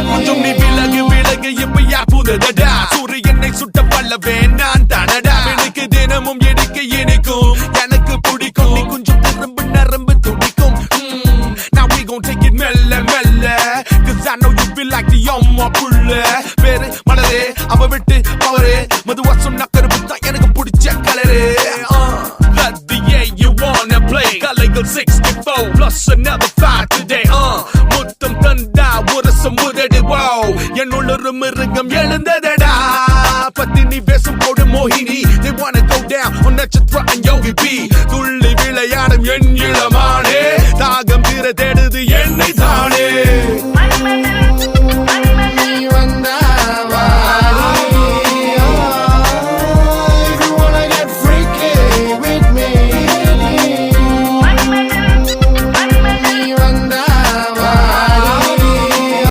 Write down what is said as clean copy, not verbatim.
கொஞ்சம் நீ விலகு விலகு எப்பயா புதடா சூரியனை சுட்ட பல்லவே நான் தடடா எனக்கு தினமும் எடுக்க இனிக்கும் எனக்கு பிடிக்கும் நீ கொஞ்சம் திரும்ப நரம்பு துடிக்கும் Now we gon' take it மெல்ல மெல்ல Cause I know you feel like the அம்மா புள்ள பேரு மலரே அவ விட்டு பவரே மதுவா சொன்ன கருப்பு தான் எனக்கு பிடிச்ச கலரே Let the yeah you wanna play கலைகள் 64 plus another 5 today முத்தம் தந்தா உரசம் உதடு wow என்னுள்ள மிருகம் எழுந்ததடா பத்தினி வேஷம் போடு மோகினி They wanna go down on நட்சத்திர and Yogi B துள்ளி விளையாடும் என் இளமான